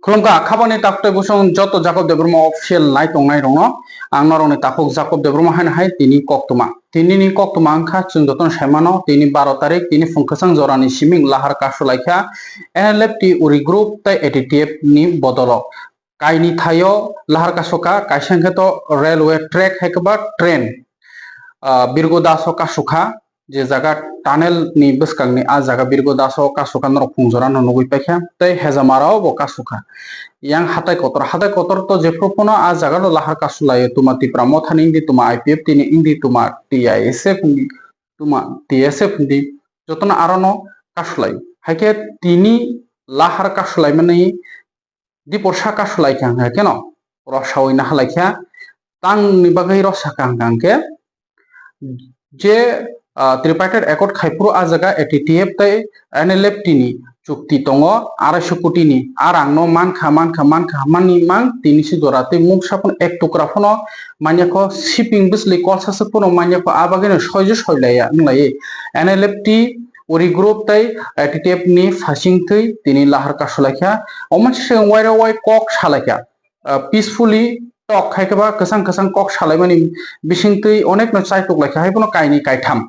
खुलुमगा खाबानि ताकते गुसुं जत जाकब देब्रमा ऑफिशियल नाइ तंनाय दङ आं नरनि ताकक जाकब देब्रमा हाय तिनि कक्तमा तिनि कक्तमा आंखा जों जतन सायमानो तिनि 12 तारिख तिनि फुंखसां जरानि सिमिं लाहार कासुलाइखा एनएलएफटी उरि ग्रुप तै एटीटीएफ नि बदल काइनि थायो लाहार कासुका काइसांखेत रेलवे ट्रैक हेकबा ट्रेन बिरगो दासो कासुखा जे जागा टानेल नि बसकांनि आ जागा बिरगो दासो कासुखा नर फुंजरा ननुगुइ पाइखा तै हेजामाराव बो कासुखा yang hatai kotor to jepropono a jaga no lahar kasulayo tuma tipra mothani di tuma IPF tini indi tuma TISF tuma TSF di jotona arono kasulai haike tini lahar kasulai mani di porsa kasulai kang keno rosawai na halaikha tang ni bagai rosa kang ke je tripartite accord khaipro a jaga ATTF tai NLF tini চুক্তি দङ 250 কোটিনি আর আংনো মানখা মানি মান তিনিসি জরাতে মুখ সাপন এক টুকরা ফনো মানিয়াকো shipping Beasley কলসাসে ফনো মানিয়াকো আবাগেনো সয়জো সয়লায়া নলাই NLFT ওরি group তাই ATTF নি passing থৈ তিনি লাহার কাসলাইখা অমানসে ওয়াইরা ওয়াই কক সালাইখা পিসফুলি টক খাইকবা কসাং কক সালাইমানি বিসিং থৈ অনেক ন চাই টকলাইখা হাইবনো কাইনি কাইথাম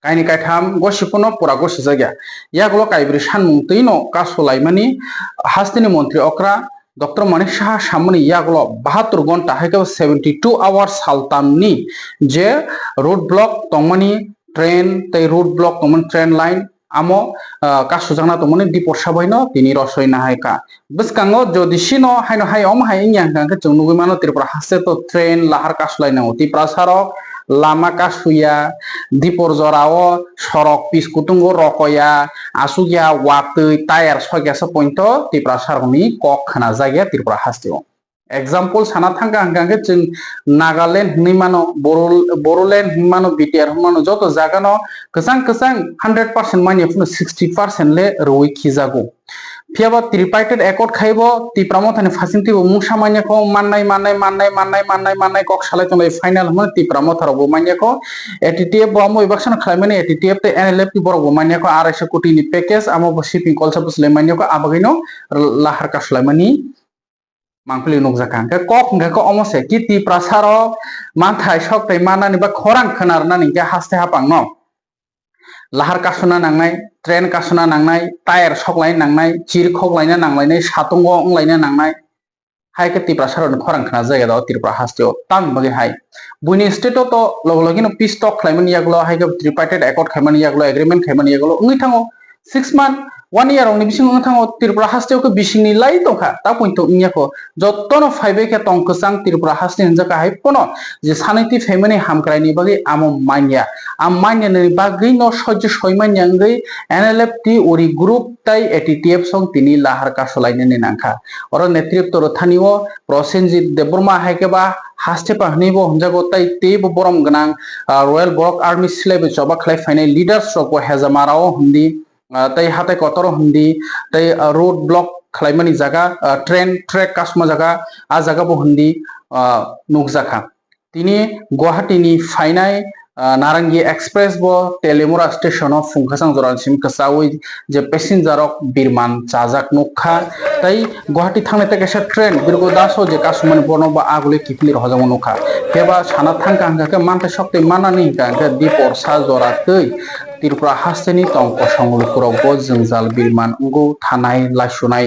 kaini kaitam gosipono pura gosi jaga yagulo kaibri sanmung tino kasolai mani hastini montri okra Dr. Manik Saha samani yagulo 72 ঘন্টা haike 72 hours saltamni je road block tongmani train tai road block tongmani train line amo kasujana tongmani dipor sabaino tini rosoi na haika biskango jodi sino haino hai om hai yang kangke junugui mano tirpura haste to train lahar kasolai na uti prasarok lama kasuya dipor jorao sorok pis kutungo rokoya asuya watui tayar soya sepointo tipra saroni kok khana jaya tirpura hastio example sana thangka hangke जों Nagaland हिमानो Bodoland हिमानो BTR हिमानो जतो जागानो कसang 100% मानि 60% ले रोइ खिजागो फियाबा त्रिपार्टेड accord खाइबो तिप्रामो थाने फासिंतिबो मुसा मानियाखौ माननाय कक सालाय तंलाय final हम तिप्रामो थारबो मानियाखौ ATTF बमो इबाक्सन खालामने ATTF ते NLF ति बरबो मानियाखौ 250 कोटी नि पैकेज आमो शिपिंग कलसाबस ले मानियाखौ आबागैनो लाहार कासलायमानि मांखुलि नगजाखां के कक ngako omose kiti prasaro manthai soktai manani ba khorang khanarna ningke haste hapangno lahar kasuna nangnai train kasuna nangnai tire soklai nangnai chir khoklaina nanglainai satungo onglaina nangnai haike tipra saron khorang khana jaya da tirpra hasteo tang bagi hai buini state to logino peace talk khlaimani yaglo haike tripartite accord khaimani yaglo agreement khaimani yaglo ungi thango 6 month 1 year ong ni bising ong thango tirpra hasteo ko bising ni lai tongkha ta pointo inyako jottono phaibe ke tongkasang tirpra haste hinjaka hai pono je sanaiti family hamkrai ni bagi amo manya am manya ni bagi no sojjo soiman yangai NLFT ori group tai ATTF song tini lahar kasolaini ni nangkha oro netritto rothanio Prosenjit Deborma haikeba haste pahnibo honjago tai tebo borom ganang Royal Borok Army silaibe joba khlai fainai leaders roko hejamarao hundi tai hatai kotoro hundi tai road block khlaimani jaga train track kasma jaga a jaga bo hundi nukjaka tini Guwahati ni fainai Narangi Express bo Telemura station of Fungkhasang Joran sim kasawi je passenger ok birman chajak nokha tai Guwahati thangne te kaisa train birgo daso je kasumani borno ba agule kiplir hojamo nokha keba sana thangka hangka manta sokte manani hangka dipor sa jora tei tirpura hasteni tongko songlukuro go jongjal birman ungo thanai laisunai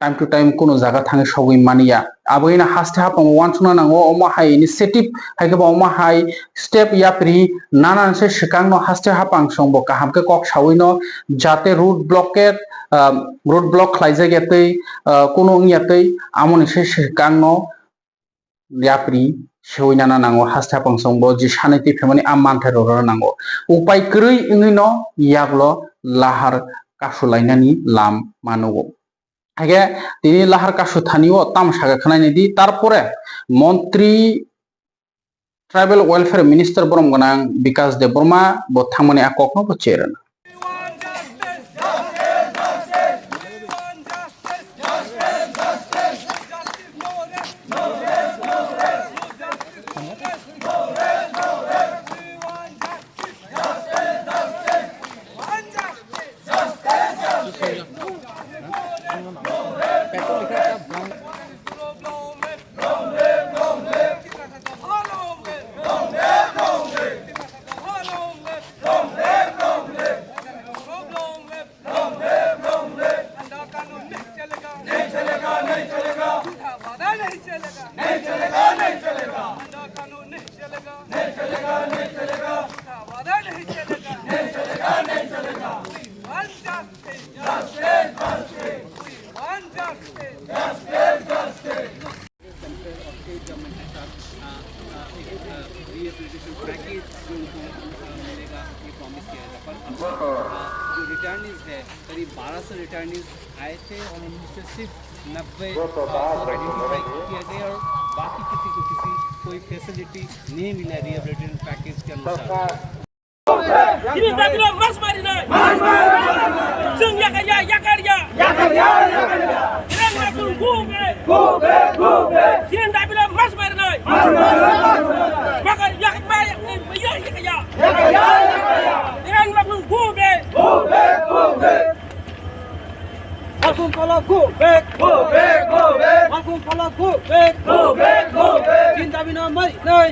time to time kono jaga thangi sogui mania aboina haste hapang wansuna nango omo hai initiative haikeba omo hai step yapri nanan se sikangno haste hapang songbo kahamke kok sawino jate road block khlaijak yatei kono yatei amoni se sikangno yapri seoinana nango haste hapang songbo ji sanaiti family ammanthai roro nango upai krui ingino yaglo lahar kasulainani lam manugo আগে তিনি লাহার কাসু থানিও তামসাগা খানাইনি দি তারপরে মন্ত্রী tribal welfare minister বরম গনাং বিকাশ Debbarma বথামনি আককনো বচেরেন petrol लिखा था brown. मिलेगा ये promise किया था, पर जो रिटर्निज है करीब 1200 रिटर्निज आए थे और उनमें से सिर्फ 90 को आइडेंटिफाई किया गया और बाकी किसी को कोई फैसिलिटी नहीं मिला रिहेबिलिटेशन पैकेज के अनुसार। Malcolm Pala, go back, go back, go back. Malcolm Pala, go back, go back, go back. चिंता बिना मरी नहीं,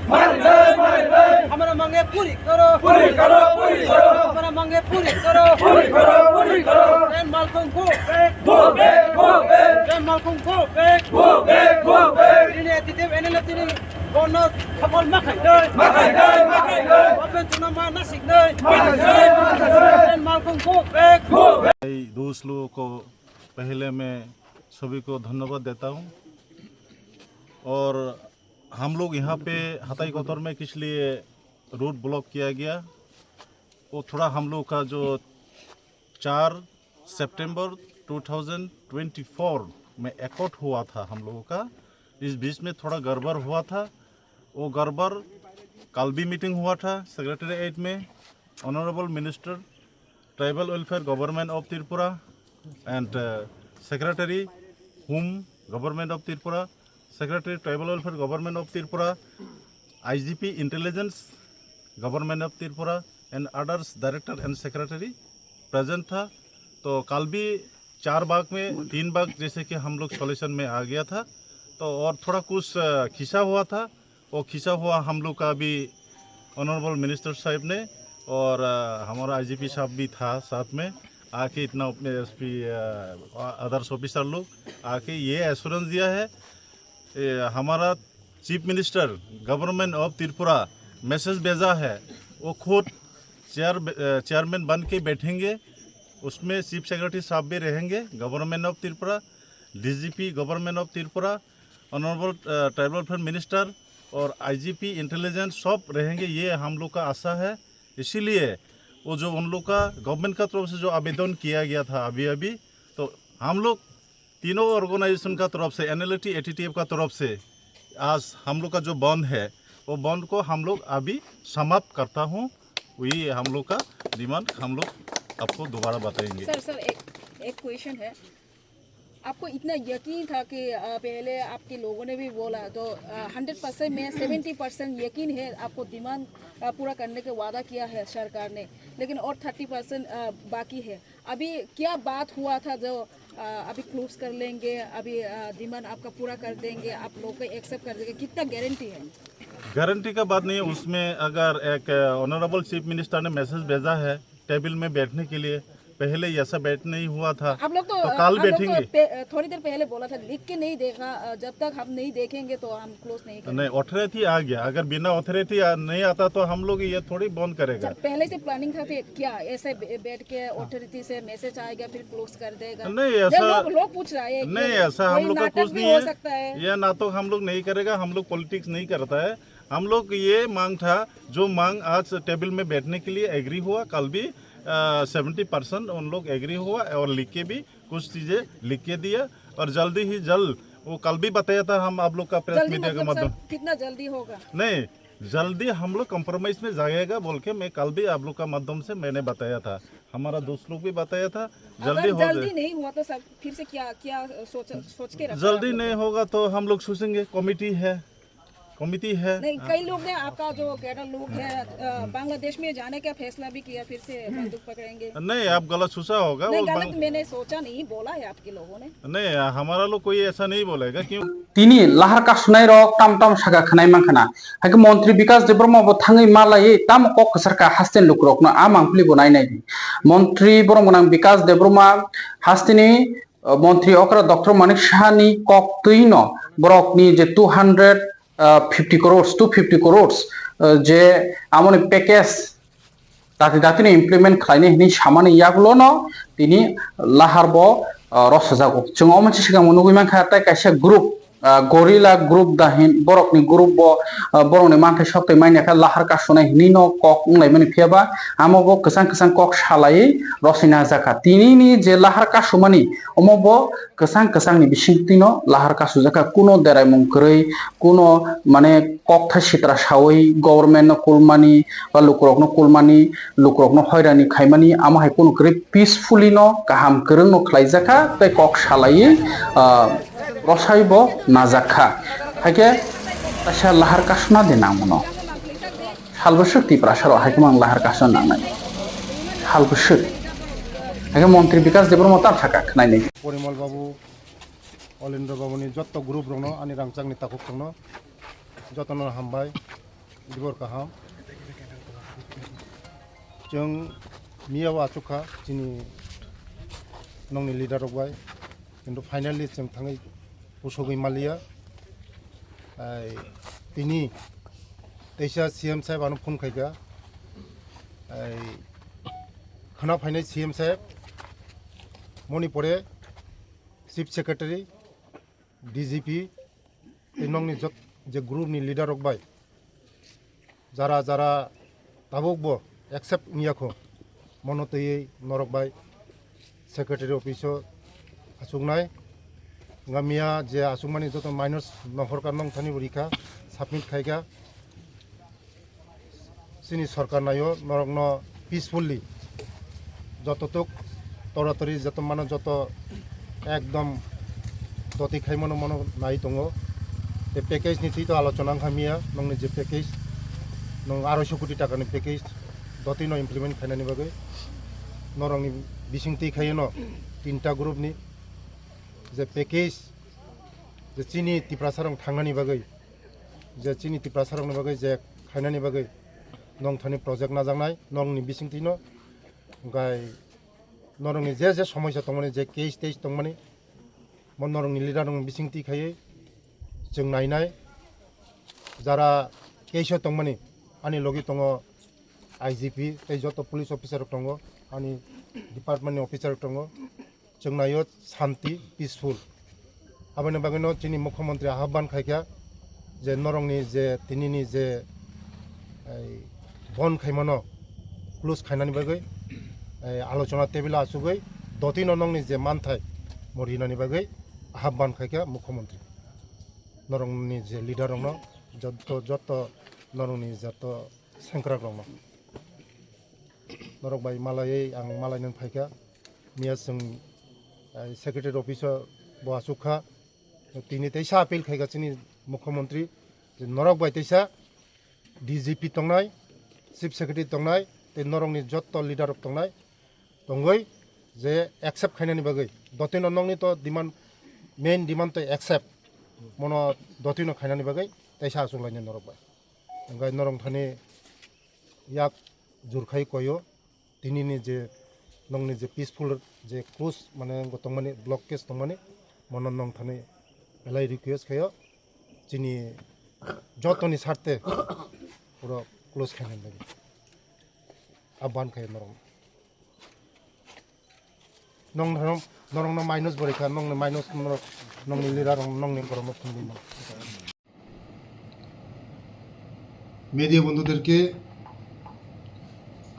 हमारा मांगे पूरी करो, पूरी करो, पूरी करो. हमारा मांगे पूरी करो, पूरी करो, पूरी करो. And Malcolm go back, go back, go back. And Malcolm go back, go back, go back. ini titip NLF ini bonus kapal makai नहीं, makai नहीं. अपन चुनाव में नसीब नहीं, makai. And Malcolm go back, go back. दोस्त लोगों को पहले मैं सभी को धन्यवाद देता हूं और हम लोग यहाँ पे हताई कोतर में किस लिए रोड ब्लॉक किया गया वो थोड़ा हम लोग का जो 4 सितंबर 2024 में एकॉर्ड हुआ था हम लोगों का, इस बीच में थोड़ा गड़बड़ हुआ था। वो गड़बड़ कल भी मीटिंग हुआ था सेक्रेटरीट में। Honourable minister tribal welfare government of Tripura and Secretary Home Government of Tripura, Secretary Tribal Welfare Government of Tripura, IGP Intelligence Government of Tripura and others Director and Secretary present था। तो कल भी 4 भाग में 3 भाग जैसे कि हम लोग सॉल्यूशन में आ गया था, तो और थोड़ा कुछ खिंचा हुआ था। वो खिंचा हुआ हम लोग का भी ऑनरेबल मिनिस्टर साहब ने और हमारा IGP साहब भी था साथ में आके, इतना अपने SP अदर्स ऑफिसर लोग आके ये एश्योरेंस दिया है। हमारा chief minister government of Tripura message भेजा है, वो खुद चेयरमैन बन के बैठेंगे, उसमें चीफ सेक्रेटरी साहब भी रहेंगे government of Tripura, DGP government of Tripura, honourable tribal welfare minister और IGP इंटेलिजेंस सब रहेंगे। ये हम लोग का आशा है। इसीलिए वो जो उन लोग का गवर्नमेंट का तरफ से जो आवेदन किया गया था अभी तो हम लोग तीनों ऑर्गेनाइजेशन का तरफ से NLT ATTF का तरफ से आज हम लोग का जो बंद है वो बंद को हम लोग अभी समाप्त करता हूँ। वही हम लोग का डिमांड हम लोग आपको दोबारा बताएंगे। सर एक क्वेश्चन है, आपको इतना यकीन था कि पहले आपके लोगों ने भी बोला तो 100% में 70% यकीन है आपको डिमांड पूरा करने का वादा किया है सरकार ने, लेकिन और 30% बाकी है। अभी क्या बात हुआ था जो अभी क्लोज कर लेंगे, अभी डिमांड आपका पूरा कर देंगे, आप लोग को एक्सेप्ट कर देंगे, कितना गारंटी है? गारंटी का बात नहीं है उसमें। अगर एक ऑनरेबल चीफ मिनिस्टर ने मैसेज भेजा है टेबल में बैठने के लिए, पहले ऐसा बैठ नहीं हुआ था। आप लोग तो कल बैठेंगे। थोड़ी देर पहले बोला था लिख के नहीं देखा, जब तक हम नहीं देखेंगे तो हम क्लोज नहीं करेंगे। नहीं, अथॉरिटी आ गया, अगर बिना अथॉरिटी नहीं आता तो हम लोग ये थोड़ी बंद करेगा। पहले से प्लानिंग था क्या ऐसे बैठ के अथॉरिटी से मैसेज आएगा फिर क्लोज कर देगा? नहीं ऐसा लोग पूछ रहा है। नहीं, ऐसा हम लोग का कुछ नहीं है। ये ना तो हम लोग नहीं करेगा, हम लोग पॉलिटिक्स नहीं करता है। हम लोग ये मांग था, जो मांग आज टेबल में बैठने के लिए एग्री हुआ, कल भी 70% उन लोग एग्री हुआ और लिख के भी कुछ चीज़ें लिख के दिया और जल्दी ही जल्द वो कल भी बताया था हम आप लोग का प्रेस मीडिया के माध्यम। कितना जल्दी होगा? नहीं, जल्दी हम लोग कंप्रोमाइज में जाएगा बोल के मैं कल भी आप लोग का माध्यम से मैंने बताया था, हमारा दोस्त लोग भी बताया था जल्दी हो। जल्दी नहीं हुआ तो सब फिर से क्या सोच के रखा? जल्दी नहीं होगा तो हम लोग सोचेंगे, कमेटी है कमिटी है। नहीं, कई लोग ने आपका जो कैडर लोग है बांग्लादेश में जाने का फैसला भी किया, फिर से बंदूक पकड़ेंगे। नहीं, आप गलत सोचा होगा। नहीं, वो गलत मैंने सोचा नहीं, बोला है आपके लोगों ने। नहीं, हमारा लोग कोई ऐसा नहीं बोलेगा क्यों। তিনি লাহার কাশুনাই রক টাম টাম সাগা খানাই মানখানা হাকে মন্ত্রী বিকাশ দেব্রহ্ম থাঙ্গই মালাই তাম কক সরকার হাস্তেন লুক রকনো আমাংফলি বনাই নাই মন্ত্রী বরমগনাং বিকাশ দেব্রহ্ম হাস্তিনি মন্ত্রী অকরা ডক্টর মানিক সাহানি কক তুইন বরকনি যে 250 crores 250 crores যে আমনি প্যাকেজ তাতে দাতিনি ইমপ্লিমেন্ট খাইনি হিনি সামানি ইয়াগুলো ন তিনি লাহারব রসজাগো जों मोनसे सिगां नुगै मानखा ताइ कायसे ग्रुप गरिला ग्रुप दाहिन बरकनि ग्रुप बरकनि मानथाय सप्ताय माइनाखा लाहार कासुनाय हिनि न कक उंलाय माने फियाबा आमबो कसां कसां कक सालायै रसिना जाखा तिनिनि जे लाहार कासुमानि अमबो कसां कसांनि बिसिंति न लाहार कासु जाखा कुनो देराय मंकरै कुनो माने कक था सित्रा सावै गभर्नमेन्ट न कुलमानि बा लुकरक न कुलमानि लुकरक न हयरानि खायमानि आमाहाय कुनो ग्रे पिसफुली न गाहाम गोरों न खलायजाखा ताइ कक सालायै रसायब नाजाखा हाके तासा लाहार कासुना देना मनो हालबसुक तिप्रासार हाके मान लाहार कासुना नांनाय हालबसुक हाके मंत्री विकास देब्रह्म तार थाका खनायनि परिमल बाबु अलिन्द्र बाबुनि जत्त ग्रुप दङ आंनि रांचांनि ताकुक दङ जतन हामबाय दिबर काहाम जों मियाव आचुखा जिनि नंनि लिडार रकबाय किन्तु फाइनाली जों थाङै उसगै मालिया तिनि दैसा सीएम साहेब आनो फन खायगा खोना फाइनाय सीएम साहेब मणिपुरे चीफ सेक्रेटारि डीजीपी नंनि जे ग्रुपनि लिडार रकबाय जारा जारा ताबुकबो एक्सेप्ट नियाखो मनतयै नरकबाय सेक्रेटारि अफिसो आसुकनाय गामिया जे आसुकमानि जत माइनस नहरकार नंथानि बरिखा साबमिट खायगा सिनि सरकार नायो नरकन पिसफुलि जतटुक तरातरि जत मानो जत एकदम दति खायमनो मनो नाय दङ ते पैकेज नि तो आलोचना खामिया नंनि जे पैकेज नंग 250 कोटी टाकानि पैकेज दति न इमप्लिमेंट खायनानि बागै नरंनि बिसिंति खायनो तीनटा ग्रुपनि जे पैकेज जे चिनि तिप्रासारं थांनानि बागै जे चिनि तिप्रासारंनि बागै जे खायनानि बागै नंथानि प्रोजेक्ट नाजांनाय नंनि बिसिंतिनो गाय नरंनि जे जे समस्या दंमोन जे केस टेस दंमोन मन नरंनि लिडार दं बिसिंति खायै जों नायनाय जारा केस दंमोन आनि लगे दङ आईजीपी तै जत पुलिस अफिसार दङ आनि डिपार्टमेन्टनि अफिसार दङ जों नायो शान्ति पिसफुल आबानि बागैनो जोंनि मुख्यमंत्री आह्वान खायखा जे नरंनि जे तिनिनि जे बन खायमानो क्लोज खायनानि बागै आलोचना टेबिल आसुगै दति नंनि जे मानथाय मरिनानि बागै आह्वान खायखा मुख्यमंत्री नरंनि जे लिडार दङ जत नरंनि जत सेंक्रा दङ नरक बाय मालायै आं मालायनो फायखा मिया जों सेक्रेटारि अफिसाव बहासुखा तिनि तैसा आपिल खायगासिनि मुख्यमंत्री जे नरक बाय तैसा डीजीपी दंनाय चीफ सेक्रेटारि दंनाय ते नरंनि जत लिडार दंनाय दंगै जे एक्सेप्ट खायनानि बागै दतिन नंनि तो डिमान्ड मेन डिमान्ड तो एक्सेप्ट मनो दतिन खायनानि बागै तैसा आसुलायनि नरक बाय ओंगाय नरं थानि याक जुरखाय कयो तिनिनि जे नंनि जे पिसफुल जे क्लोज माने गतंमानि ब्लक केस दंमानि मन नंग थानि एलाय रिक्वेस्ट खायो जिनि जतनि सारते पुरो क्लोज खायनानि बागै आह्वान खायो नरं नरं माइनस बरिखा नंनि माइनस नंनि लिडार नंनि गरम खुंदिमा মিডিয়া বন্ধুদেরকে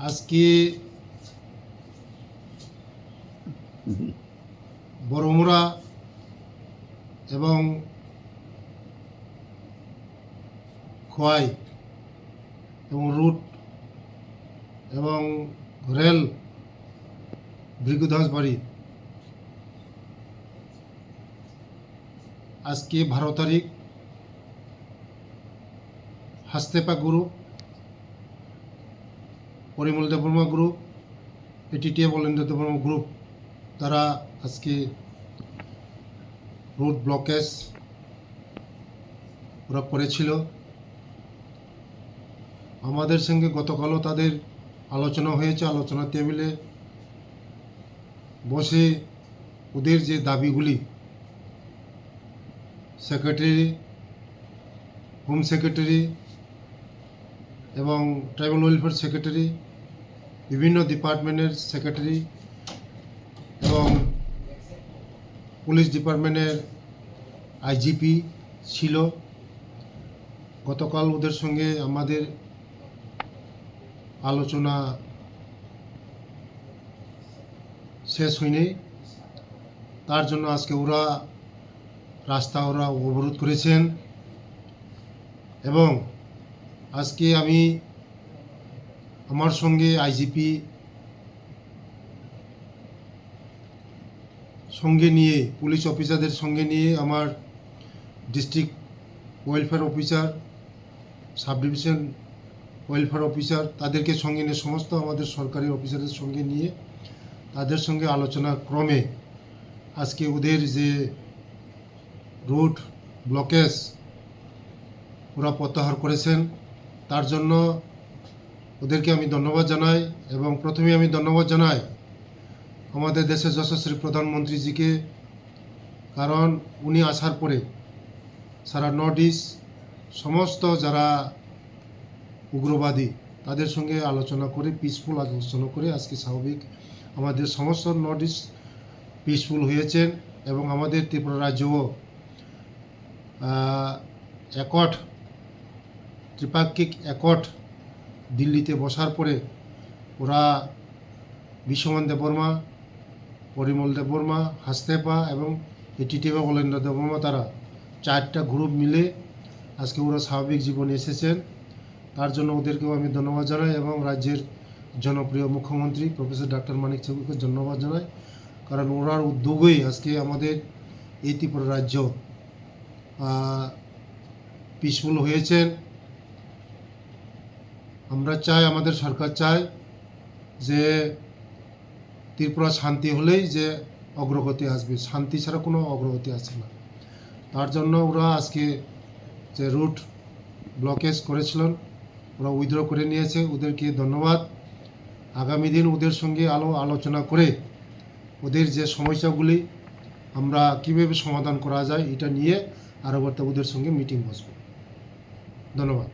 আজকে বড়মুড়া এবং খোয়াই এবং রুট এবং রেল বৃগদাসবাড়ি আজকে 12 তারিখ হাস্তেপা group, Parimal Debbarma group, ATTF Alendra Debbarma group তারা আজকে রোড ব্লকেজ ওরা করেছিল। আমাদের সঙ্গে গতকালও তাদের আলোচনা হয়েছে, আলোচনা টেবিলে বসে ওদের যে দাবিগুলি সেক্রেটারি, হোম সেক্রেটারি এবং ট্রাইবাল ওয়েলফেয়ার সেক্রেটারি, বিভিন্ন ডিপার্টমেন্টের সেক্রেটারি এবং পুলিশ ডিপার্টমেন্টের আইজিপি ছিল। গতকাল ওদের সঙ্গে আমাদের আলোচনা শেষ হয়নি, তার জন্য আজকে ওরা রাস্তা অবরোধ করেছেন। এবং আজকে আমি আমার সঙ্গে আইজিপি সঙ্গে নিয়ে, পুলিশ অফিসারদের সঙ্গে নিয়ে আমার district welfare officer, sub division welfare officer তাদেরকে সঙ্গে নিয়ে, সমস্ত আমাদের সরকারি অফিসারদের সঙ্গে নিয়ে তাদের সঙ্গে আলোচনা ক্রমে আজকে ওদের যে রুট ব্লকেজ ওরা প্রত্যাহার করেছেন, তার জন্য ওদেরকে আমি ধন্যবাদ জানাই। এবং প্রথমে আমি ধন্যবাদ জানাই আমাদের দেশের যশস্বী প্রধানমন্ত্রীজিকে, কারণ উনি আসার পরে সারা নর্থ ইস্ট সমস্ত যারা উগ্রবাদী তাদের সঙ্গে আলোচনা করে, পিসফুল আলোচনা করে আজকে স্বাভাবিক আমাদের সমস্ত নর্থ ইস্ট পিসফুল হয়েছেন। এবং আমাদের ত্রিপুরা রাজ্যও অ্যাকর্ড, ত্রিপাক্ষিক অ্যাকর্ড দিল্লিতে বসার পরে ওরা বিশ্বমান দেববর্মা, পরিমল দেববর্মা, হাস্তেপা এবং এটিটিএফ অলেন্দ্র দেববর্মা তারা 4টা গ্রুপ মিলে আজকে ওরা স্বাভাবিক জীবনে এসেছেন। তার জন্য ওদেরকেও আমি ধন্যবাদ জানাই এবং রাজ্যের জনপ্রিয় মুখ্যমন্ত্রী প্রফেসর ডক্টর মানিক সাহুকে ধন্যবাদ জানাই, কারণ ওনার উদ্যোগেই আজকে আমাদের এই ত্রিপুরা রাজ্য পিসফুল হয়েছেন। আমরা চাই, আমাদের সরকার চায় যে ত্রিপুরা শান্তি হলেই যে অগ্রগতি আসবে, শান্তি ছাড়া কোনো অগ্রগতি আসে না। তার জন্য ওরা আজকে যে রুট ব্লকেজ করেছিলেন ওরা উইথড্র করে নিয়েছে, ওদেরকে ধন্যবাদ। আগামী দিন ওদের সঙ্গে আলোচনা করে ওদের যে সমস্যাগুলি আমরা কীভাবে সমাধান করা যায় এটা নিয়ে আরও ওদের সঙ্গে মিটিং বসবো। ধন্যবাদ।